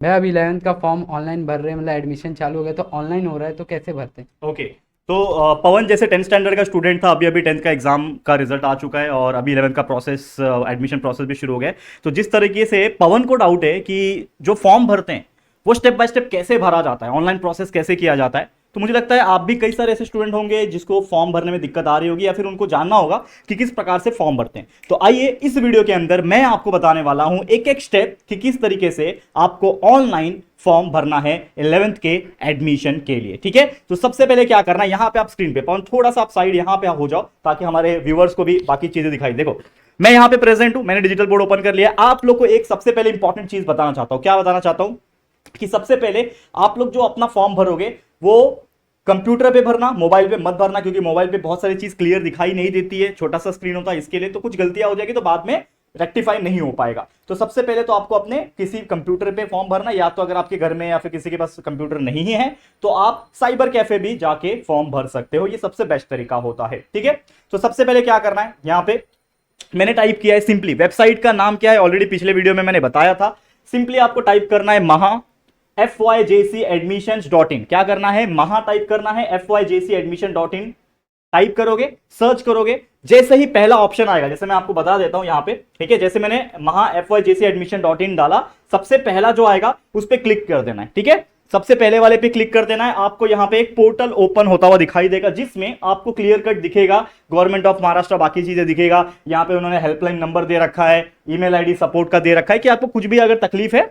मैं अभी 11th का फॉर्म ऑनलाइन भर रहे हैं, मतलब एडमिशन चालू हो गया तो ऑनलाइन हो रहा है, तो कैसे भरते हैं? ओके। तो पवन जैसे 10th स्टैंडर्ड का स्टूडेंट था, अभी अभी 10th का एग्जाम का रिजल्ट आ चुका है और अभी 11th का प्रोसेस, एडमिशन प्रोसेस भी शुरू हो गया है। तो जिस तरीके से पवन को डाउट है कि जो फॉर्म भरते हैं वो स्टेप बाय स्टेप कैसे भरा जाता है, ऑनलाइन प्रोसेस कैसे किया जाता है, तो मुझे लगता है आप भी कई सारे ऐसे स्टूडेंट होंगे जिसको फॉर्म भरने में दिक्कत आ रही होगी या फिर उनको जानना होगा कि किस प्रकार से फॉर्म भरते हैं। तो आइए इस वीडियो के अंदर मैं आपको बताने वाला हूं एक एक स्टेप कि किस तरीके से आपको ऑनलाइन फॉर्म भरना है 11th के एडमिशन के लिए। ठीक है, तो सबसे पहले क्या करना है, यहां पे आप स्क्रीन पे पवन थोड़ा सा आप साइड यहां पे हो जाओ ताकि हमारे व्यूअर्स को भी बाकी चीजें दिखाई। देखो मैं यहां पे प्रेजेंट हूं, मैंने डिजिटल बोर्ड ओपन कर लिया। आप लोग को एक सबसे पहले इंपॉर्टेंट चीज बताना चाहता हूं। क्या बताना चाहता हूं कि सबसे पहले आप लोग जो अपना फॉर्म भरोगे वो कंप्यूटर पे भरना, मोबाइल पे मत भरना, क्योंकि मोबाइल पे बहुत सारी चीज क्लियर दिखाई नहीं देती है, छोटा सा स्क्रीन होता है इसके लिए, तो कुछ गलतियां हो जाएगी तो बाद में रेक्टिफाई नहीं हो पाएगा। तो सबसे पहले तो आपको अपने किसी कंप्यूटर पे फॉर्म भरना, या तो अगर आपके घर में या फिर किसी के पास कंप्यूटर नहीं है तो आप साइबर कैफे भी जाके फॉर्म भर सकते हो, ये सबसे बेस्ट तरीका होता है। ठीक है, तो सबसे पहले क्या करना है, यहां पे मैंने टाइप किया है सिंपली, वेबसाइट का नाम क्या है ऑलरेडी पिछले वीडियो में मैंने बताया था। सिंपली आपको टाइप करना है महा fyjcadmissions.in। क्या करना है, महा टाइप करना है, fyjcadmission.in टाइप करोगे, सर्च करोगे, जैसे ही पहला ऑप्शन आएगा, जैसे मैं आपको बता देता हूं यहां पे, ठीक है, जैसे मैंने महा fyjcadmission.in डाला, सबसे पहला जो आएगा उस पर क्लिक कर देना है। ठीक है, सबसे पहले वाले पे क्लिक कर देना है। आपको यहां पे एक पोर्टल ओपन होता हुआ दिखाई देगा जिसमें आपको क्लियर कट दिखेगा गवर्नमेंट ऑफ महाराष्ट्र, बाकी चीजें दिखेगा। यहां पे उन्होंने हेल्पलाइन नंबर दे रखा है, ईमेल आईडी सपोर्ट का दे रखा है कि आपको कुछ भी अगर तकलीफ है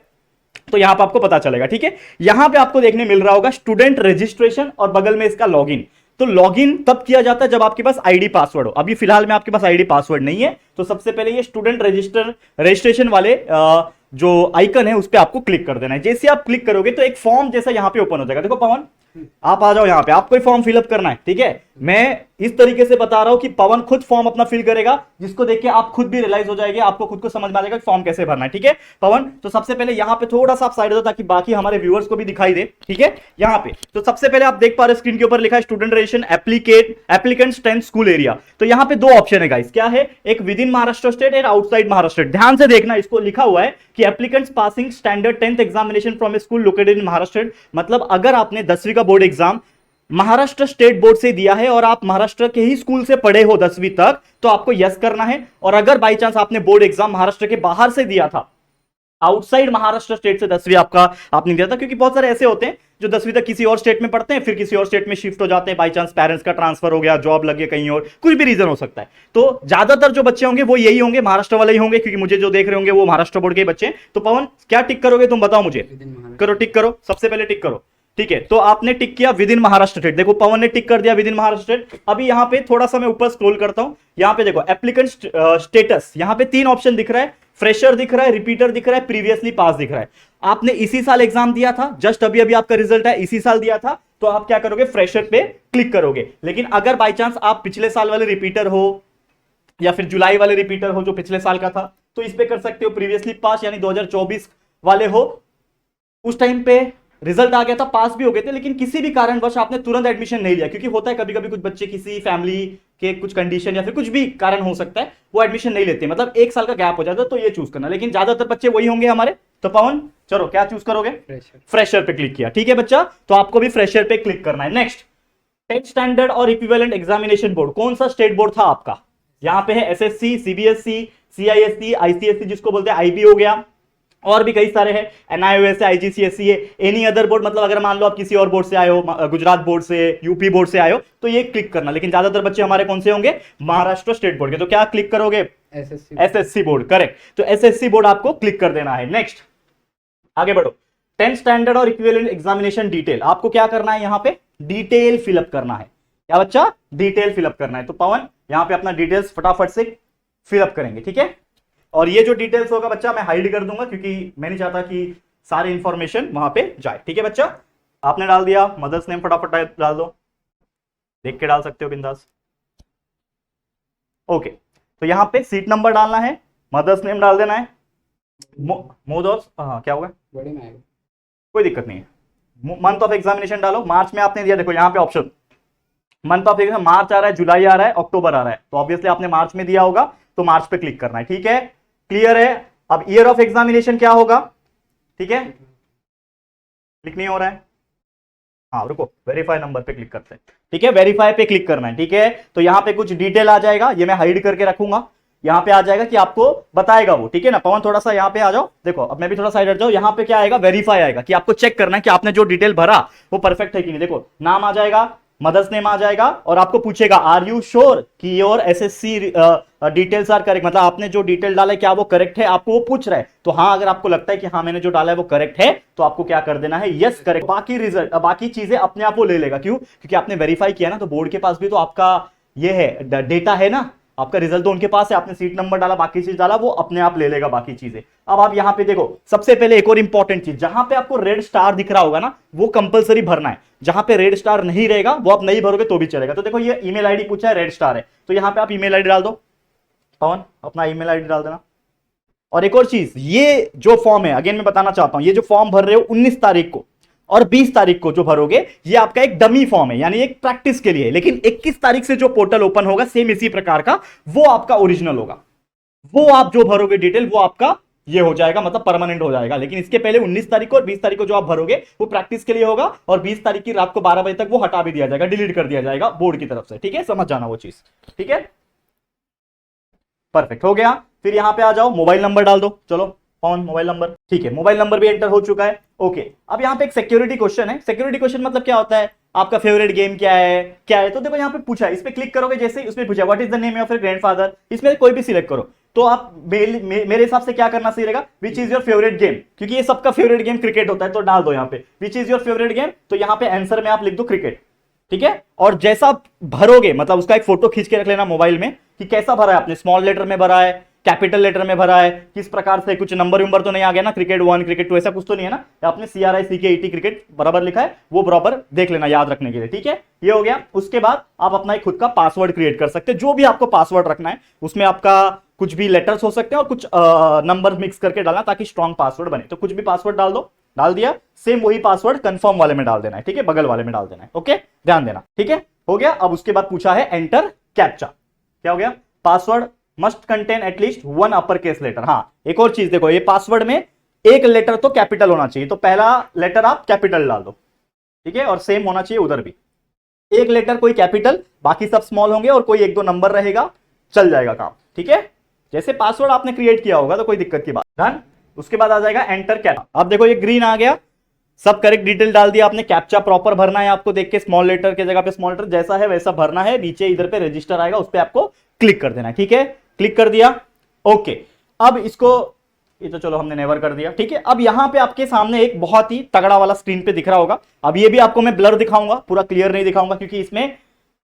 तो यहां पे आपको पता चलेगा। ठीक है, यहां पे आपको देखने मिल रहा होगा स्टूडेंट रजिस्ट्रेशन और बगल में इसका लॉगिन। तो लॉगिन तब किया जाता है जब आपके पास आईडी पासवर्ड हो। अभी फिलहाल में आपके पास आईडी पासवर्ड नहीं है, तो सबसे पहले ये स्टूडेंट रजिस्ट्रेशन वाले जो आइकन है उस पर आपको क्लिक कर देना है। जैसे आप क्लिक करोगे तो एक फॉर्म जैसा यहां पे ओपन हो जाएगा। देखो पवन, आप आ जाओ, यहां पे आपको फॉर्म फिलअप करना है। ठीक है, मैं इस तरीके से बता रहा हूं कि पवन खुद फॉर्म अपना फिल करेगा, जिसको देख के आप खुद भी रियलाइज हो जाएंगे, आपको खुद को समझ में आ जाएगा कि फॉर्म कैसे भरना है। ठीक है पवन, तो सबसे पहले यहां पे थोड़ा सा आप साइड हो ताकि बाकी हमारे व्यूअर्स को भी दिखाई दे। ठीक है, यहां पे तो सबसे पहले आप देख पा रहे स्क्रीन के ऊपर लिखा है student registration applicant strength school area. तो यहां पे दो ऑप्शन है गाइस, क्या है, एक विद इन महाराष्ट्र स्टेट और आउटसाइड महाराष्ट्र स्टेट। ध्यान से देखना, इसको लिखा हुआ है कि applicants passing standard 10th examination from A school located in Maharashtra. मतलब अगर आपने 10वीं का board exam Maharashtra state board से दिया है और आप महाराष्ट्र के ही स्कूल से पढ़े हो 10वीं तक, तो आपको यस करना है। और अगर बाई चांस आपने बोर्ड एग्जाम महाराष्ट्र के बाहर से दिया था, आउटसाइड महाराष्ट्र स्टेट से 10वीं आपका आपने दिया था, क्योंकि बहुत सारे ऐसे होते हैं जो 10वीं तक किसी और स्टेट में पढ़ते हैं, फिर किसी और स्टेट में शिफ्ट हो जाते हैं, बाई चांस पेरेंट्स का ट्रांसफर हो गया, जॉब लग गया कहीं और, कुछ भी रीजन हो सकता है। तो ज्यादातर जो बच्चे होंगे वो यही होंगे, महाराष्ट्र वाले ही होंगे, क्योंकि मुझे जो देख रहे होंगे वो महाराष्ट्र बोर्ड के बच्चे हैं। तो पवन क्या टिक करोगे तुम बताओ मुझे, विद इन महाराष्ट्र। करो, टिक करो, सबसे पहले टिक करो। ठीक है, तो आपने टिक किया विद इन महाराष्ट्र स्टेट। देखो पवन ने टिक कर दिया विद इन महाराष्ट्र स्टेट। अभी यहां पे थोड़ा सा मैं ऊपर स्क्रॉल करता हूं, यहां पे देखो एप्लीकेंट स्टेटस, यहां पे तीन ऑप्शन दिख रहा है, फ्रेशर दिख रहा है, रिपीटर दिख रहा है, प्रीवियसली पास दिख रहा है। आपने इसी साल एग्जाम दिया था, जस्ट अभी अभी आपका रिजल्ट है, इसी साल दिया था, तो आप क्या करोगे, फ्रेशर पे क्लिक करोगे। लेकिन अगर बाई चांस आप पिछले साल वाले रिपीटर हो या फिर जुलाई वाले रिपीटर हो जो पिछले साल का था, तो इस पे कर सकते हो प्रीवियसली पास, यानी 2024 वाले हो, उस टाइम पे रिजल्ट आ गया था, पास भी हो गए थे, लेकिन किसी भी कारणवश आपने तुरंत एडमिशन नहीं लिया, क्योंकि होता है कभी कभी कुछ बच्चे किसी फैमिली के कुछ कंडीशन या फिर कुछ भी कारण हो सकता है वो एडमिशन नहीं लेते, मतलब एक साल का गैप हो जाता है, तो ये चूज करना। लेकिन ज्यादातर बच्चे वही होंगे हमारे। तो पवन चलो क्या चूज करोगे, फ्रेशर। फ्रेशर पे क्लिक किया। ठीक है बच्चा, तो आपको भी फ्रेशर पे क्लिक करना है। नेक्स्ट, 10th स्टैंडर्ड और इक्विवेलेंट एग्जामिनेशन बोर्ड, कौन सा स्टेट बोर्ड था आपका, यहां पे है एसएससी, सीबीएसई, सीआईएससी, आईसीएससी जिसको बोलते हैं, आईबी हो गया, और भी कई सारे हैं, एनआईओएस है, आईजीसीएसई है, एनी अदर बोर्ड, मतलब अगर मान लो आप किसी और बोर्ड से आए हो, गुजरात बोर्ड से, यूपी बोर्ड से आए हो, तो ये क्लिक करना। लेकिन ज्यादातर बच्चे हमारे कौन से होंगे, महाराष्ट्र स्टेट बोर्ड के, तो क्या क्लिक करोगे, एसएससी। SSC board, correct. तो एसएससी बोर्ड आपको क्लिक कर देना है। नेक्स्ट आगे बढ़ो, 10th स्टैंडर्ड और इक्विवेलेंट एग्जामिनेशन डिटेल, आपको क्या करना है, यहां पे डिटेल फिलअप करना है। क्या बच्चा, डिटेल फिलअप करना है। तो पवन यहां पे अपना डिटेल्स फटाफट से फिलअप करेंगे। ठीक है, और ये जो डिटेल्स होगा बच्चा मैं हाइड कर दूंगा, क्योंकि मैं नहीं चाहता कि सारी इंफॉर्मेशन वहां पे जाए। ठीक है बच्चा, आपने डाल दिया, मदर्स नेम फटाफट डाल दो, देख के डाल सकते हो बिंदास। ओके, तो यहां पे सीट नंबर डालना है, मदर्स नेम डाल देना है, मोदोस, हाँ क्या होगा, बड़े में आएगा। कोई दिक्कत नहीं है। मंथ ऑफ एग्जामिनेशन डालो, मार्च में आपने दिया, देखो यहाँ पे ऑप्शन मंथ ऑफ एग्जाम, मार्च आ रहा है, जुलाई आ रहा है, अक्टूबर आ रहा है, तो ऑब्वियसली आपने मार्च में दिया होगा, तो मार्च पे क्लिक करना है। ठीक है, क्लियर है। अब ईयर ऑफ एग्जामिनेशन क्या होगा, ठीक है, क्लिक नहीं हो रहा है, हाँ रुको, वेरीफाई नंबर पे क्लिक करते हैं। ठीक है, वेरीफाई पे क्लिक करना है। ठीक है, तो यहाँ पे कुछ डिटेल आ जाएगा, ये मैं हाइड करके रखूंगा। यहाँ पे आ जाएगा कि आपको बताएगा वो। ठीक है ना पवन, थोड़ा सा यहाँ पे आ जाओ, देखो अब मैं भी थोड़ा साइड हट जाऊँ। यहाँ पे क्या आएगा, वेरीफाई आएगा, कि आपको चेक करना है कि आपने जो डिटेल भरा वो परफेक्ट है कि नहीं। देखो नाम आ जाएगा, मदर्स नेम आ जाएगा, और आपको पूछेगा आर यू श्योर कि your SSC details are correct, मतलब आपने जो डिटेल डाला है क्या वो करेक्ट है, आपको वो पूछ रहा है। तो हाँ, अगर आपको लगता है कि हाँ मैंने जो डाला है वो करेक्ट है, तो आपको क्या कर देना है, यस करेक्ट। बाकी रिजल्ट, बाकी चीजें अपने आप वो ले लेगा। क्यों? क्योंकि आपने वेरीफाई किया ना, तो बोर्ड के पास भी तो आपका ये है डेटा है ना, आपका रिजल्ट तो उनके पास है, आपने सीट नंबर डाला, बाकी चीज डाला, वो अपने आप ले लेगा बाकी चीजें। अब आप यहां पे देखो, सबसे पहले एक और इंपॉर्टेंट चीज, जहां पे आपको रेड स्टार दिख रहा होगा ना, वो कंपलसरी भरना है। जहां पे रेड स्टार नहीं रहेगा वो आप नहीं भरोगे तो भी चलेगा। तो देखो ये ईमेल आईडी पूछा है, रेड स्टार है, तो यहां पे आप ईमेल आईडी डाल दो। पवन अपना ईमेल आईडी डाल देना। और एक और चीज, ये जो फॉर्म है, अगेन मैं बताना चाहता हूं, ये जो फॉर्म भर रहे हो 19 तारीख को और 20 तारीख को जो भरोगे, ये आपका एक डमी फॉर्म है, यानी एक प्रैक्टिस के लिए है। लेकिन 21 तारीख से जो पोर्टल ओपन होगा सेम इसी प्रकार का, वो आपका ओरिजिनल होगा। वो आप जो भरोगे डिटेल, वो आपका ये हो जाएगा, मतलब परमानेंट हो जाएगा। लेकिन इसके पहले 19 तारीख को और 20 तारीख को जो आप भरोगे वो प्रैक्टिस के लिए होगा, और 20 तारीख की रात को 12 बजे तक वो हटा भी दिया जाएगा, डिलीट कर दिया जाएगा बोर्ड की तरफ से। ठीक है, समझ जाना वो चीज। ठीक है, परफेक्ट हो गया। फिर यहां पे आ जाओ, मोबाइल नंबर डाल दो। चलो पवन मोबाइल नंबर, ठीक है, मोबाइल नंबर भी एंटर हो चुका है। ओके, अब यहां पे एक सिक्योरिटी क्वेश्चन है। सिक्योरिटी क्वेश्चन मतलब क्या होता है, आपका फेवरेट गेम क्या है, क्या है। तो देखो यहाँ पे पूछा है, इस पे क्लिक करोगे जैसे ही, उसमें पूछा what is the name of your grandfather, इसमें कोई भी सिलेक्ट करो। तो आप मेरे हिसाब से क्या करना सही रहेगा, which is your favourite game, क्योंकि ये सबका फेवरेट गेम क्रिकेट होता है। तो डाल दो यहाँ पे which is your favourite game, तो यहाँ पे आंसर में आप लिख दो क्रिकेट। ठीक है, और जैसा भरोगे, मतलब उसका एक फोटो खींच के रख लेना मोबाइल में, कि कैसा भरा है आपने, स्मॉल लेटर में भरा है, कैपिटल लेटर में भरा है, किस प्रकार से, कुछ नंबर वंबर तो नहीं आ गया ना, क्रिकेट 1 क्रिकेट 2 ऐसा कुछ तो नहीं है ना, आपने CRICKET क्रिकेट बराबर लिखा है, वो बराबर देख लेना याद रखने के लिए। ठीक है, ये हो गया। उसके बाद आप अपना एक खुद का पासवर्ड क्रिएट कर सकते हैं, जो भी आपको पासवर्ड रखना है, उसमें आपका कुछ भी लेटर्स हो सकते हैं और कुछ नंबर मिक्स करके डालना, ताकि स्ट्रॉन्ग पासवर्ड बने। तो कुछ भी पासवर्ड डाल दो, डाल दिया, सेम वही पासवर्ड कंफर्म वाले में डाल देना है। ठीक है, बगल वाले में डाल देना है। ओके, ध्यान देना। ठीक है, हो गया। अब उसके बाद पूछा है एंटर कैप्चा, क्या हो गया, password must contain at least 1 upper case letter. हाँ, एक और चीज देखो, ये पासवर्ड में एक लेटर तो कैपिटल होना चाहिए, तो पहला लेटर आप कैपिटल डाल दो। ठीक है, और सेम होना चाहिए उधर भी, एक लेटर कोई कैपिटल, बाकी सब स्मॉल होंगे, और कोई 1-2 नंबर रहेगा, चल जाएगा काम। ठीक है, जैसे पासवर्ड आपने क्रिएट किया होगा, तो कोई दिक्कत की बात। डन। उसके बाद आ जाएगा एंटर कैप्चा। अब देखो ये ग्रीन आ गया, सब करेक्ट डिटेल डाल दिया आपने। कैप्चा प्रॉपर भरना है आपको, देख के स्मॉल लेटर के जगह पे स्मॉल लेटर जैसा है वैसा भरना है। नीचे इधर पे रजिस्टर आएगा, उस पर आपको क्लिक कर देना है। ठीक है, क्लिक कर दिया। ओके, अब इसको, ये तो चलो हमने नेवर कर दिया। ठीक है, अब यहां पे आपके सामने एक बहुत ही तगड़ा वाला स्क्रीन पे दिख रहा होगा। अब ये भी आपको मैं ब्लर दिखाऊंगा, पूरा क्लियर नहीं दिखाऊंगा, क्योंकि इसमें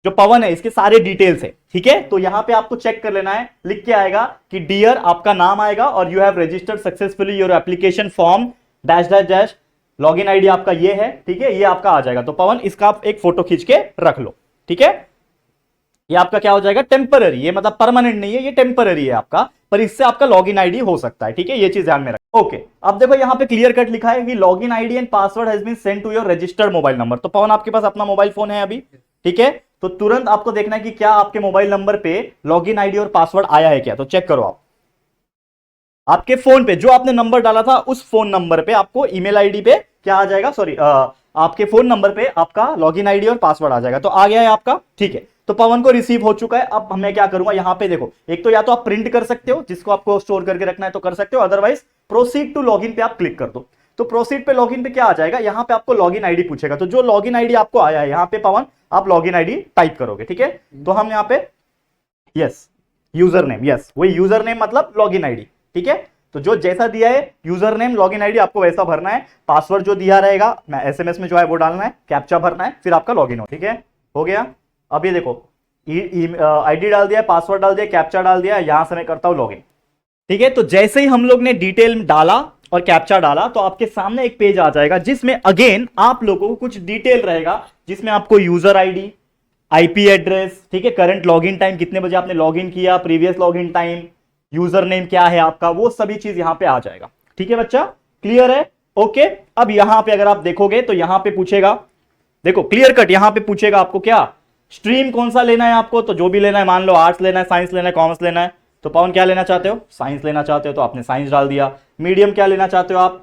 जो पवन है इसके सारे डिटेल्स है। ठीक है, तो यहां पे आपको चेक कर लेना है, लिख के आएगा कि डियर, आपका नाम आएगा, और you have registered successfully your application form dash dash dash, login ID आपका ये है। ठीक है, ये आपका आ जाएगा। तो पवन इसका आप एक फोटो खींच के रख लो। ठीक है, ये आपका क्या हो जाएगा, टेम्पररी, ये मतलब परमानेंट नहीं है, ये टेम्पररी है आपका, पर इससे आपका लॉगिन आईडी हो सकता है। ठीक है, ये चीज ध्यान में रखो। ओके, अब देखो यहां पे क्लियर कट लिखा है कि login ID and password has been send to your registered mobile number. तो पवन आपके पास अपना मोबाइल फोन है अभी, ठीक है, तो तुरंत आपको देखना है कि क्या आपके मोबाइल नंबर पे लॉगिन आईडी और पासवर्ड आया है क्या। तो चेक करो आप, आपके फोन पे जो आपने नंबर डाला था, उस फोन नंबर पे आपको ईमेल आईडी पे क्या आ जाएगा, सॉरी आपके फोन नंबर पे आपका लॉगिन आईडी और पासवर्ड आ जाएगा। तो आ गया है आपका। ठीक है, तो पवन को रिसीव हो चुका है। अब मैं क्या करूंगा, यहां पे देखो, एक तो या तो आप प्रिंट कर सकते हो, जिसको आपको स्टोर करके रखना है तो कर सकते हो, अदरवाइज प्रोसीड टू लॉगिन पे आप क्लिक कर दो। तो प्रोसीड पे लॉगिन पे क्या आ जाएगा, यहां पे आपको लॉगिन आईडी पूछेगा। तो जो लॉगिन आईडी आपको आया है यहां पे पवन, आप लॉगिन आईडी टाइप करोगे। ठीक है, तो हम यहां पे यस यूजर नेम, यस वही यूजर नेम मतलब लॉगिन आईडी। ठीक है, तो जो जैसा दिया है यूजर नेम लॉगिन आईडी आपको वैसा भरना है। पासवर्ड जो दिया रहेगा SMS में जो है वो डालना है, कैप्चा भरना है, फिर आपका लॉगिन हो। ठीक है, हो गया। अब ये देखो, आईडी डाल दिया, पासवर्ड डाल दिया, कैप्चा डाल दिया, यहां से मैं करता हूं लॉगिन। ठीक है, तो जैसे ही हम लोग ने डिटेल डाला और कैप्चा डाला, तो आपके सामने एक पेज आ जाएगा, जिसमें अगेन आप लोगों को कुछ डिटेल रहेगा, जिसमें आपको यूजर आईडी, IP एड्रेस, ठीक है, करंट लॉगिन टाइम, कितने बजे आपने लॉगिन किया, previous login time, user name क्या है आपका, वो सभी चीज यहां पे आ जाएगा। ठीक है बच्चा, क्लियर है। ओके, अब यहां पे अगर आप देखोगे तो यहां पे पूछेगा, देखो क्लियर कट, यहां पे पूछेगा आपको क्या स्ट्रीम कौन सा लेना है आपको। तो जो भी लेना है, मान लो आर्ट्स लेना है, साइंस लेना है, कॉमर्स लेना है। तो पवन क्या लेना चाहते हो, साइंस लेना चाहते हो, तो आपने साइंस डाल दिया। मीडियम क्या लेना चाहते हो आप,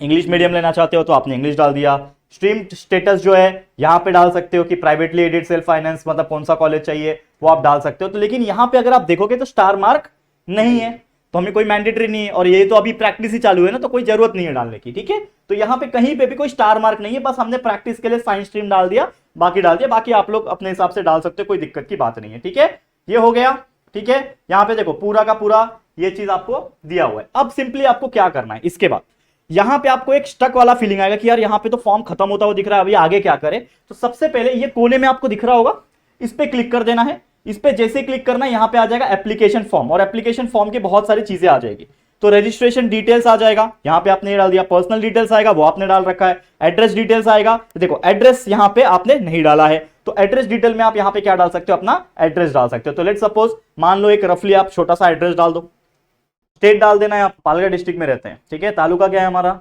इंग्लिश मीडियम लेना चाहते हो तो आपने इंग्लिश डाल दिया। स्ट्रीम स्टेटस जो है यहां पे डाल सकते हो कि प्राइवेटली एडेड सेल्फ फाइनेंस, मतलब कौन सा कॉलेज चाहिए वो आप डाल सकते हो। तो लेकिन यहां पे अगर आप देखोगे तो स्टार मार्क नहीं है, तो हमें कोई मैंडेटरी नहीं है, और ये तो अभी प्रैक्टिस ही चालू है ना, तो कोई जरूरत नहीं है डालने की, ठीक है। तो यहां पे कहीं पे भी कोई स्टार मार्क नहीं है, बस हमने प्रैक्टिस के लिए साइंस स्ट्रीम डाल दिया, बाकी डाल दिया, बाकी आप लोग अपने हिसाब से डाल सकते हो, कोई दिक्कत की बात नहीं है, ठीक है। ये हो गया, ठीक है। यहां पे देखो पूरा का पूरा ये चीज आपको दिया हुआ है। अब सिंपली आपको क्या करना है, इसके बाद यहां पे आपको एक स्टक वाला फीलिंग आएगा कि यार यहां पे तो फॉर्म खत्म होता हुआ दिख रहा है, अभी आगे क्या करें। तो सबसे पहले ये कोने में आपको दिख रहा होगा, इस पे क्लिक कर देना है। इस पे जैसे क्लिक करना है, यहां पे आ जाएगा एप्लीकेशन फॉर्म, और एप्लीकेशन फॉर्म की बहुत सारी चीजें आ जाएगी। तो रजिस्ट्रेशन डिटेल्स आ जाएगा, यहां पे आपने डाल दिया, पर्सनल डिटेल्स आएगा वो आपने डाल रखा है, एड्रेस डिटेल्स आएगा, तो देखो एड्रेस यहां पे आपने नहीं डाला है, तो एड्रेस डिटेल में आप यहां पे क्या डाल सकते हो, अपना एड्रेस डाल सकते हो। तो लेट सपोज मान लो एक रफली आप छोटा सा एड्रेस डाल दो, स्टेट डाल देना है, आप पालगढ़ डिस्ट्रिक्ट में रहते हैं, ठीक है। तालुका क्या है हमारा,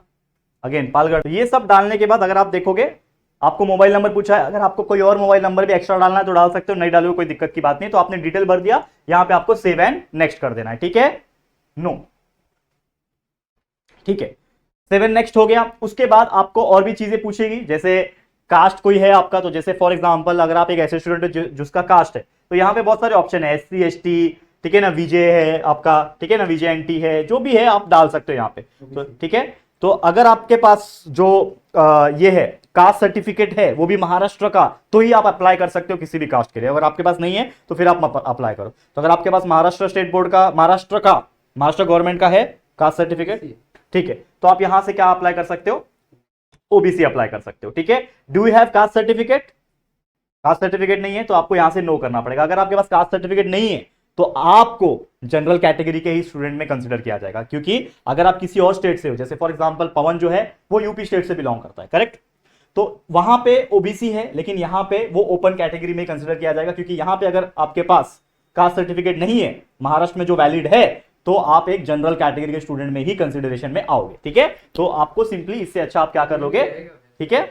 अगेन पालगढ़। ये सब डालने के बाद अगर आप देखोगे आपको मोबाइल नंबर पूछा है, अगर आपको कोई और मोबाइल नंबर भी एक्स्ट्रा डालना है तो डाल सकते हो, नहीं डालोगे कोई दिक्कत की बात नहीं। तो आपने डिटेल भर दिया, यहां पे आपको सेव एंड नेक्स्ट कर देना है, ठीक है, नो, ठीक है। सेव एंड नेक्स्ट हो गया। उसके बाद आपको और भी चीजें पूछेगी, जैसे कास्ट कोई है आपका, तो जैसे फॉर एग्जांपल अगर आप एक ऐसे स्टूडेंट हो जिसका कास्ट है, तो यहाँ पे बहुत सारे ऑप्शन है, SC ST, ठीक है ना, विजय है आपका, ठीक है ना, VJNT है, जो भी है आप डाल सकते हो यहाँ पे, तो ठीक है। तो अगर आपके पास जो ये है कास्ट सर्टिफिकेट है वो भी महाराष्ट्र का, तो ही आप अप्लाई कर सकते हो किसी भी कास्ट के लिए। अगर आपके पास नहीं है तो फिर आप अप्लाई करो। तो अगर आपके पास महाराष्ट्र स्टेट बोर्ड का, महाराष्ट्र गवर्नमेंट का है कास्ट सर्टिफिकेट, ठीक है, तो आप यहां से क्या अप्लाई कर सकते हो, OBC अप्लाई कर सकते हो, ठीक है। Do you have caste certificate, caste certificate नहीं है तो आपको यहां से नो करना पड़ेगा। अगर आपके पास कास्ट सर्टिफिकेट नहीं है तो आपको जनरल कैटेगरी के ही स्टूडेंट में कंसीडर किया जाएगा, क्योंकि अगर आप किसी और स्टेट से हो, जैसे फॉर एग्जांपल पवन जो है वो यूपी स्टेट से बिलोंग करता है, करेक्ट, तो वहां पे OBC है, लेकिन यहां पे वो ओपन कैटेगरी में कंसीडर किया जाएगा, क्योंकि यहां पे अगर आपके पास कास्ट सर्टिफिकेट नहीं है महाराष्ट्र में जो वैलिड है, तो आप एक जनरल कैटेगरी के स्टूडेंट में ही कंसिडरेशन में आओगे, ठीक है। तो आपको सिंपली इससे अच्छा आप क्या कर लोगे, ठीक है।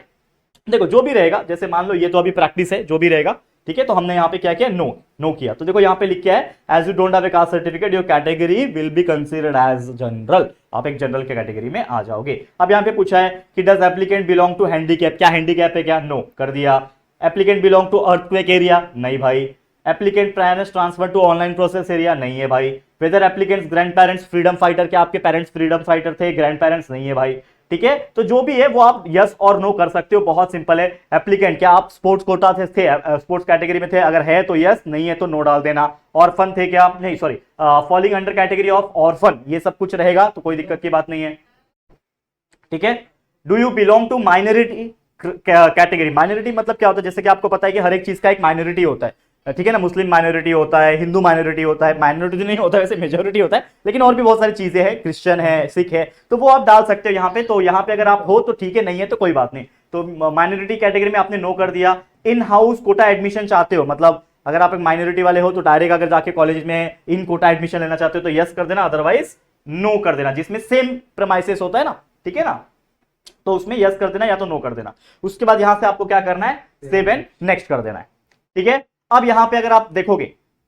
देखो जो भी रहेगा, जैसे मान लो ये तो अभी प्रैक्टिस है, जो भी रहेगा, ठीक है। तो हमने यहाँ पे क्या किया, नो किया। तो देखो यहाँ पे लिख क्या है, as you don't have a caste certificate your category will be considered as general, आप एक जनरल के कैटेगरी में आ जाओगे। अब यहाँ पे पूछा है कि does applicant belong to handicap, क्या हैंडीकैप है क्या, नो कर दिया। Applicant belong to earthquake area, नहीं भाई। Applicant parents transfer to online process area, नहीं है भाई। Whether applicants grand parents freedom fighter, क्या आपके पेरेंट्स फ्रीडम फाइटर थे, ग्रैंड पेरेंट्स, नहीं है भाई, ठीक है। तो जो भी है वो आप यस और नो कर सकते हो, बहुत सिंपल है। एप्लीकेंट क्या आप स्पोर्ट्स कोटा थे, स्पोर्ट्स कैटेगरी में थे, अगर है तो यस, नहीं है तो नो डाल देना। ऑर्फन थे क्या, नहीं sorry, falling under category of orphan, ये सब कुछ रहेगा, तो कोई दिक्कत की बात नहीं है, ठीक है। Do you belong to minority category, minority मतलब क्या होता है, जैसे कि आपको पता है कि हर एक चीज का एक माइनॉरिटी होता है, ठीक है ना, मुस्लिम माइनॉरिटी होता है, हिंदू माइनॉरिटी होता है, माइनॉरिटी नहीं होता है वैसे, मेजोरिटी होता है, लेकिन और भी बहुत सारी चीजें हैं, क्रिश्चियन है, सिख है, तो वो आप डाल सकते हो यहाँ पे। तो यहाँ पे अगर आप हो तो ठीक है, नहीं है तो कोई बात नहीं। तो माइनॉरिटी कैटेगरी में आपने नो कर दिया। इन हाउस कोटा एडमिशन चाहते हो, मतलब अगर आप एक माइनॉरिटी वाले हो तो डायरेक्ट अगर जाके कॉलेज में इन कोटा एडमिशन लेना चाहते हो तो यस कर देना, अदरवाइज नो कर देना, जिसमें सेम प्रेमाइसेस होता है ना, ठीक है ना, तो उसमें यस कर देना या तो नो कर देना। उसके बाद यहां से आपको क्या करना है, सेव एंड नेक्स्ट कर देना है, ठीक है। अब यहां पे अगर आप देखोगे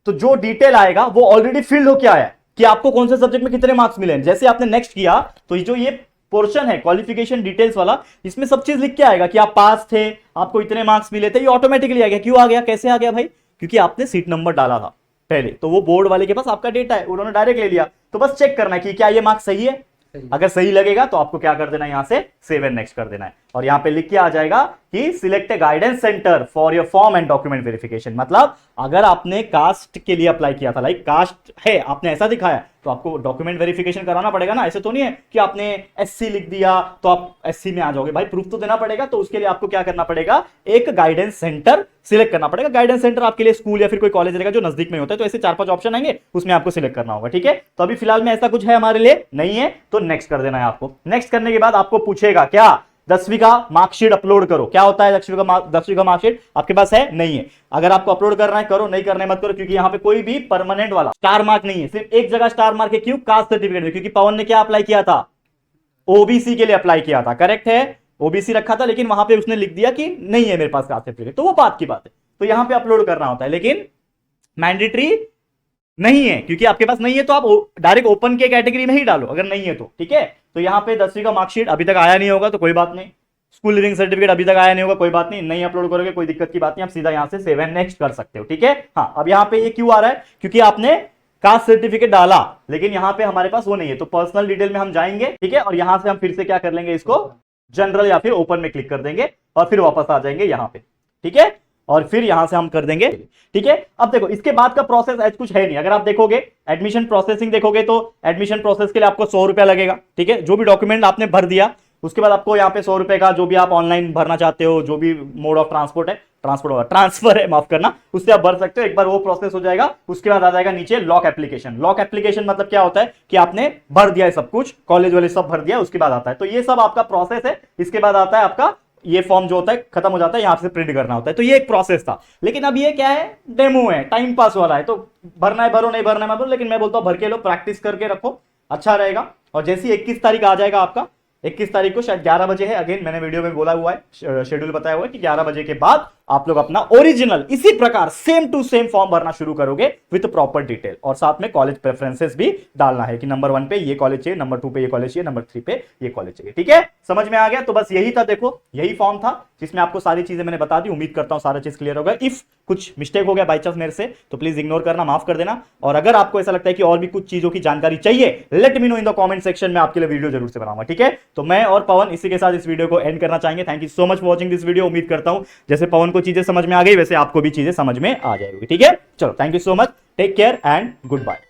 तो जो डिटेल आएगा वो ऑलरेडी फिल्ड होकर आया है कि आपको कौन से सब्जेक्ट में कितने मार्क्स मिले। जैसे आपने नेक्स्ट किया तो जो ये पोर्शन है क्वालिफिकेशन डिटेल्स वाला, इसमें सब चीज लिख के आएगा कि आप पास थे, आपको इतने मार्क्स मिले थे, ये ऑटोमेटिकली आ गया। क्यों आ गया, कैसे आ गया भाई, क्योंकि आपने सीट नंबर डाला था पहले, तो वो बोर्ड वाले के पास आपका डेटा है, उन्होंने डायरेक्ट ले लिया। तो बस चेक करना है कि क्या ये मार्क्स सही है, अगर सही लगेगा तो आपको क्या कर देना है, यहां से सेव एंड नेक्स्ट कर देना है। और यहां पे लिख के आ जाएगा कि select A guidance centre for your form and document verification, मतलब अगर आपने कास्ट के लिए अप्लाई किया था, लाइक कास्ट है आपने ऐसा दिखाया, तो आपको डॉक्यूमेंट वेरिफिकेशन कराना पड़ेगा ना। ऐसे तो नहीं है कि आपने SC लिख दिया तो आप SC में आ जाओगे, भाई प्रूफ तो देना पड़ेगा। तो उसके लिए आपको क्या करना पड़ेगा, एक गाइडेंस सेंटर सिलेक्ट करना पड़ेगा। गाइडेंस सेंटर आपके लिए स्कूल या फिर कोई कॉलेज रहेगा जो नजदीक में होता है, तो ऐसे 4-5 ऑप्शन आएंगे, उसमें आपको सिलेक्ट करना होगा, ठीक है। तो अभी फिलहाल में ऐसा कुछ है हमारे लिए नहीं है, तो नेक्स्ट कर देना है आपको। नेक्स्ट करने के बाद आपको पूछेगा क्या, 10वीं का मार्कशीट अपलोड करो। क्या होता है 10वीं का मार्कशीट, आपके पास है, नहीं है, अगर आपको अपलोड करना है करो, नहीं करना है मत करो, क्योंकि यहां पे कोई भी परमानेंट वाला स्टार मार्क नहीं है, सिर्फ एक जगह स्टार मार्क है। क्यों, कास्ट सर्टिफिकेट में, क्योंकि पवन ने क्या अप्लाई किया था, OBC के लिए अप्लाई किया था, करेक्ट है, OBC रखा था, लेकिन वहां पे उसने लिख दिया कि नहीं है मेरे पास कास्ट सर्टिफिकेट, तो वो बात की बात है। तो यहां पे अपलोड करना होता है, लेकिन मैंडेटरी नहीं है, क्योंकि आपके पास नहीं है तो आप डायरेक्ट ओपन के कैटेगरी में ही डालो अगर नहीं है तो, ठीक है। तो यहाँ पे 10वीं का मार्कशीट अभी तक आया नहीं होगा तो कोई बात नहीं, स्कूल लिविंग सर्टिफिकेट अभी तक आया नहीं होगा कोई बात नहीं अपलोड करोगे कोई दिक्कत की बात नहीं, आप सीधा यहाँ से सेव एंड नेक्स्ट कर सकते हो, ठीक है। हाँ, अब यहाँ पे ये क्यों आ रहा है, क्योंकि आपने कास्ट सर्टिफिकेट डाला लेकिन यहाँ पे हमारे पास वो नहीं है, तो पर्सनल डिटेल में हम जाएंगे, ठीक है, और यहां से हम फिर से क्या कर लेंगे, इसको जनरल या फिर ओपन में क्लिक कर देंगे और फिर वापस आ जाएंगे यहाँ पे, ठीक है, और फिर यहां से हम कर देंगे, ठीक है। अब देखो इसके बाद का प्रोसेस ऐसा कुछ है नहीं, अगर आप देखोगे एडमिशन प्रोसेसिंग देखोगे तो एडमिशन प्रोसेस के लिए आपको 100 रुपया लगेगा, ठीक है। जो भी डॉक्यूमेंट आपने भर दिया उसके बाद आपको यहाँ पे 100 रुपए का जो भी आप ऑनलाइन भरना चाहते हो, जो भी मोड ऑफ ट्रांसफर है माफ करना, उससे आप भर सकते हो। एक बार वो प्रोसेस हो जाएगा उसके बाद आ जाएगा नीचे लॉक एप्लीकेशन। लॉक एप्लीकेशन मतलब क्या होता है कि आपने भर दिया है सब कुछ, कॉलेज वाले सब भर दिया, उसके बाद आता है, तो ये सब आपका प्रोसेस है। इसके बाद आता है आपका ये फॉर्म जो होता है खत्म हो जाता है, यहां से प्रिंट करना होता है, तो ये एक प्रोसेस था। लेकिन अब ये क्या है, डेमो है, टाइम पास वाला है, तो भरना है भरो, नहीं भरना है मत भरो, लेकिन मैं बोलता हूं भर के लो, प्रैक्टिस करके रखो, अच्छा रहेगा। और जैसे 21 तारीख आ जाएगा आपका, 21 तारीख को शायद 11 बजे है, अगेन मैंने वीडियो में बोला हुआ है, शेड्यूल बताया हुआ है कि 11 बजे के बाद आप लोग अपना ओरिजिनल इसी प्रकार सेम टू सेम फॉर्म भरना शुरू करोगे विद प्रॉपर डिटेल, और साथ में कॉलेज प्रेफरेंसेस भी डालना है कि नंबर 1 पे ये कॉलेज चाहिए, नंबर 2 पे ये कॉलेज चाहिए, नंबर 3 पे ये कॉलेज चाहिए, ठीक है। समझ में आ गया? तो बस यही था, देखो यही फॉर्म था जिसमें आपको सारी चीजें मैंने बता दी। उम्मीद करता हूं सारा चीज क्लियर होगा। इफ कुछ मिस्टेक हो गया बाई चांस मेरे से तो प्लीज इग्नोर करना, माफ कर देना। और अगर आपको ऐसा लगता है कि और भी कुछ चीजों की जानकारी चाहिए, let me know in the comment section में, आपके लिए वीडियो जरूर से बनाऊंगा, ठीक है। तो मैं और पवन इसी के साथ इस वीडियो को एंड करना चाहेंगे। Thank you so much for watching this video. उम्मीद करता हूं जैसे पवन को चीजें समझ में आ गई वैसे आपको भी चीजें समझ में आ जाएगी, ठीक है। चलो, thank you so much, take care and good bye.